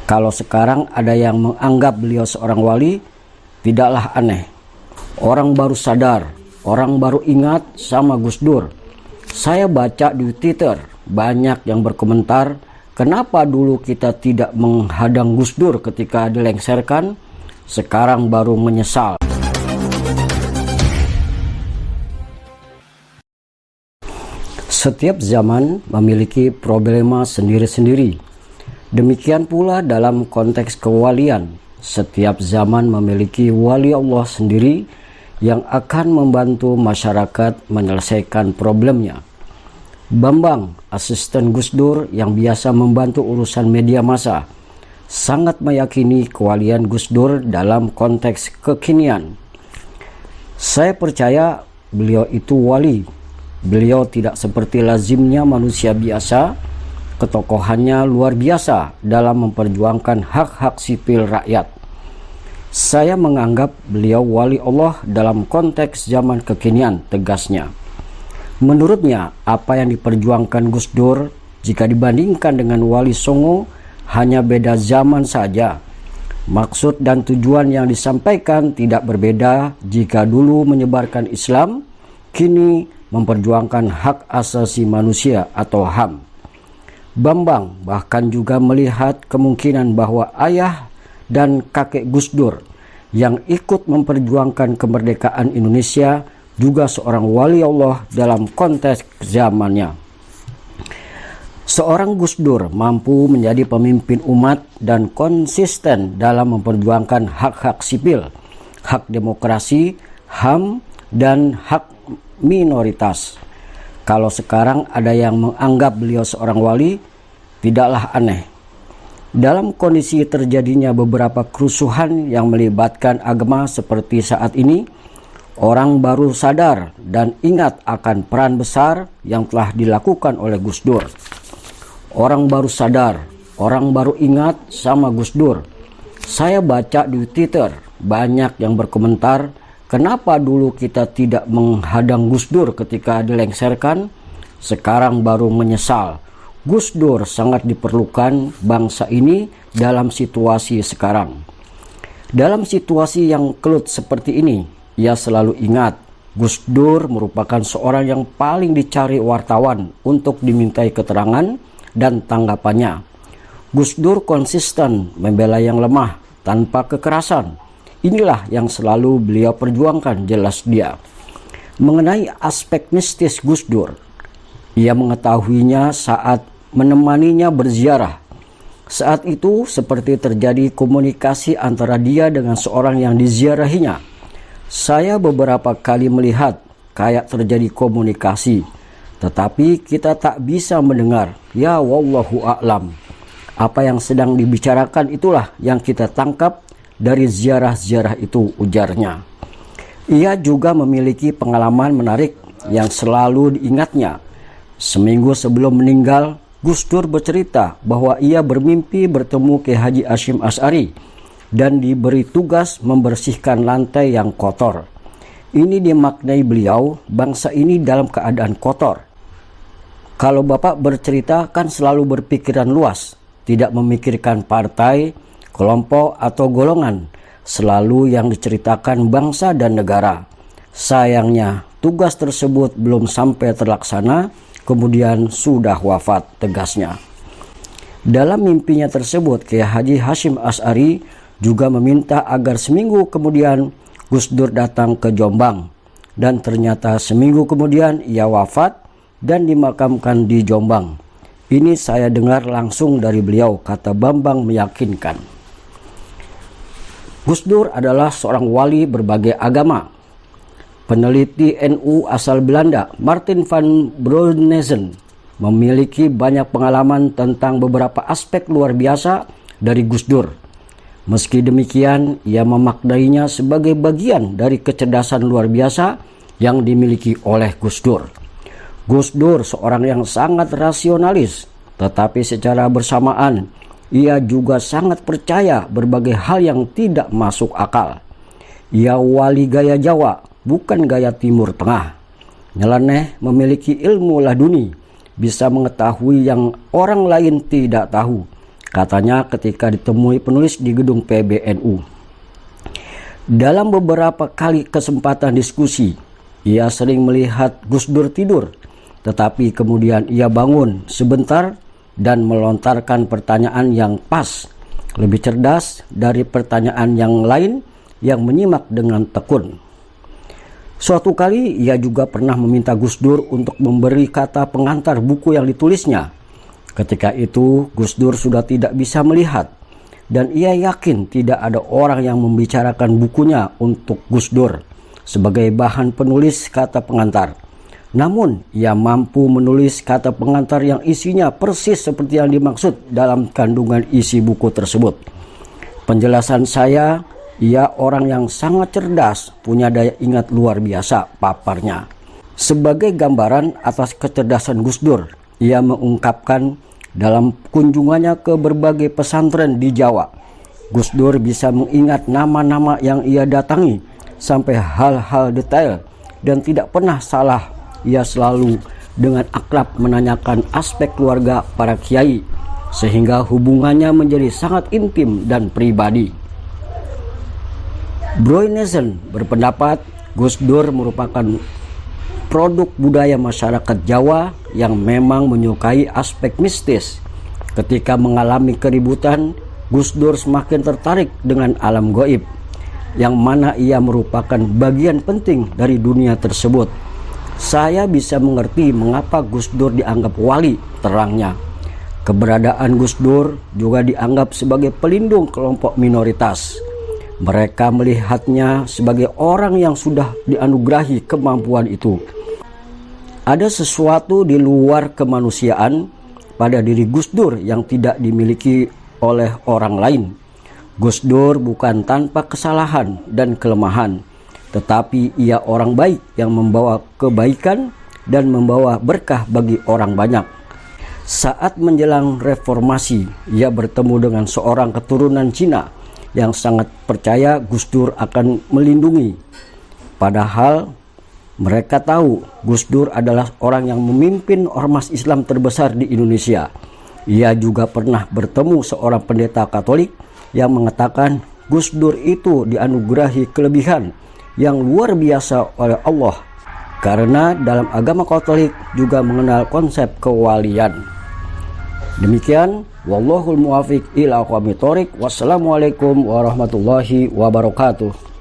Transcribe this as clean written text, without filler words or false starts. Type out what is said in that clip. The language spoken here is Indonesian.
Kalau sekarang ada yang menganggap beliau seorang wali, tidaklah aneh. Orang baru sadar, orang baru ingat sama Gus Dur. Saya baca di Twitter, banyak yang berkomentar, kenapa dulu kita tidak menghadang Gus Dur ketika dilengsarkan, sekarang baru menyesal. Setiap zaman memiliki problema sendiri-sendiri. Demikian pula dalam konteks kewalian, setiap zaman memiliki wali Allah sendiri yang akan membantu masyarakat menyelesaikan problemnya. Bambang, asisten Gus Dur yang biasa membantu urusan media massa, sangat meyakini kewalian Gus Dur dalam konteks kekinian. Saya percaya beliau itu wali. Beliau tidak seperti lazimnya manusia biasa. Ketokohannya luar biasa dalam memperjuangkan hak-hak sipil rakyat. Saya menganggap beliau wali Allah dalam konteks zaman kekinian, tegasnya. Menurutnya, apa yang diperjuangkan Gus Dur jika dibandingkan dengan Wali Songo hanya beda zaman saja. Maksud dan tujuan yang disampaikan tidak berbeda jika dulu menyebarkan Islam, kini memperjuangkan hak asasi manusia atau HAM. Bambang bahkan juga melihat kemungkinan bahwa ayah dan kakek Gus Dur yang ikut memperjuangkan kemerdekaan Indonesia juga seorang wali Allah dalam konteks zamannya. Seorang Gus Dur mampu menjadi pemimpin umat dan konsisten dalam memperjuangkan hak-hak sipil, hak demokrasi, HAM, dan hak minoritas. Kalau sekarang ada yang menganggap beliau seorang wali, tidaklah aneh. Dalam kondisi terjadinya beberapa kerusuhan yang melibatkan agama seperti saat ini, orang baru sadar dan ingat akan peran besar yang telah dilakukan oleh Gus Dur. Orang baru sadar, orang baru ingat sama Gus Dur. Saya baca di Twitter, banyak yang berkomentar, kenapa dulu kita tidak menghadang Gus Dur ketika dilengsarkan, sekarang baru menyesal. Gus Dur sangat diperlukan bangsa ini dalam situasi sekarang. Dalam situasi yang kelut seperti ini, ia selalu ingat, Gus Dur merupakan seorang yang paling dicari wartawan untuk dimintai keterangan dan tanggapannya. Gus Dur konsisten membela yang lemah tanpa kekerasan. Inilah yang selalu beliau perjuangkan, jelas dia. Mengenai aspek mistis Gus Dur, ia mengetahuinya saat menemaninya berziarah. Saat itu seperti terjadi komunikasi antara dia dengan seorang yang diziarahinya. Saya beberapa kali melihat kayak terjadi komunikasi, tetapi kita tak bisa mendengar. Ya wallahu a'lam. Apa yang sedang dibicarakan itulah yang kita tangkap dari ziarah-ziarah itu, ujarnya. Ia juga memiliki pengalaman menarik yang selalu diingatnya. Seminggu sebelum meninggal, Gus Dur bercerita bahwa ia bermimpi bertemu Kiai Haji Hasyim Asy'ari dan diberi tugas membersihkan lantai yang kotor. Ini dimaknai beliau, bangsa ini dalam keadaan kotor. Kalau Bapak bercerita kan selalu berpikiran luas, tidak memikirkan partai, kelompok atau golongan, selalu yang diceritakan bangsa dan negara. Sayangnya tugas tersebut belum sampai terlaksana, kemudian sudah wafat, tegasnya. Dalam mimpinya tersebut, Kiai Haji Hasyim Asy'ari juga meminta agar seminggu kemudian Gus Dur datang ke Jombang, dan ternyata seminggu kemudian ia wafat dan dimakamkan di Jombang. Ini saya dengar langsung dari beliau, kata Bambang meyakinkan. Gus Dur adalah seorang wali berbagai agama. Peneliti NU asal Belanda, Martin van Brunezen, memiliki banyak pengalaman tentang beberapa aspek luar biasa dari Gus Dur. Meski demikian, ia memaknainya sebagai bagian dari kecerdasan luar biasa yang dimiliki oleh Gus Dur. Gus Dur seorang yang sangat rasionalis, tetapi secara bersamaan ia juga sangat percaya berbagai hal yang tidak masuk akal. Ia wali gaya Jawa, bukan gaya Timur Tengah. Nyeleneh, memiliki ilmu laduni, bisa mengetahui yang orang lain tidak tahu. katanya ketika ditemui penulis di gedung PBNU. Dalam beberapa kali kesempatan diskusi, ia sering melihat Gus Dur tidur, tetapi kemudian ia bangun sebentar dan melontarkan pertanyaan yang pas, lebih cerdas dari pertanyaan yang lain yang menyimak dengan tekun. Suatu kali ia juga pernah meminta Gus Dur untuk memberi kata pengantar buku yang ditulisnya. Ketika itu Gus Dur sudah tidak bisa melihat dan ia yakin tidak ada orang yang membicarakan bukunya untuk Gus Dur sebagai bahan penulis kata pengantar. Namun ia mampu menulis kata pengantar yang isinya persis seperti yang dimaksud dalam kandungan isi buku tersebut. Penjelasan saya, ia orang yang sangat cerdas, punya daya ingat luar biasa, paparnya. Sebagai gambaran atas kecerdasan Gus Dur, ia mengungkapkan dalam kunjungannya ke berbagai pesantren di Jawa, Gus Dur bisa mengingat nama-nama yang ia datangi sampai hal-hal detail dan tidak pernah salah. Ia selalu dengan akrab menanyakan aspek keluarga para kiai sehingga hubungannya menjadi sangat intim dan pribadi. Broynessen berpendapat Gus Dur merupakan produk budaya masyarakat Jawa yang memang menyukai aspek mistis. Ketika mengalami keributan, Gus Dur semakin tertarik dengan alam gaib, yang mana ia merupakan bagian penting dari dunia tersebut. Saya bisa mengerti mengapa Gus Dur dianggap wali, terangnya. Keberadaan Gus Dur juga dianggap sebagai pelindung kelompok minoritas. Mereka melihatnya sebagai orang yang sudah dianugerahi kemampuan itu. Ada sesuatu di luar kemanusiaan pada diri Gus Dur yang tidak dimiliki oleh orang lain. Gus Dur bukan tanpa kesalahan dan kelemahan, tetapi ia orang baik yang membawa kebaikan dan membawa berkah bagi orang banyak. Saat menjelang reformasi, ia bertemu dengan seorang keturunan Cina yang sangat percaya Gus Dur akan melindungi. Padahal mereka tahu Gus Dur adalah orang yang memimpin ormas Islam terbesar di Indonesia. Ia juga pernah bertemu seorang pendeta Katolik yang mengatakan Gus Dur itu dianugerahi kelebihan yang luar biasa oleh Allah, karena dalam agama Katolik juga mengenal konsep kewalian. Demikian, wallahul muwaffiq ila aqwamit thoriq. Wassalamualaikum warahmatullahi wabarakatuh.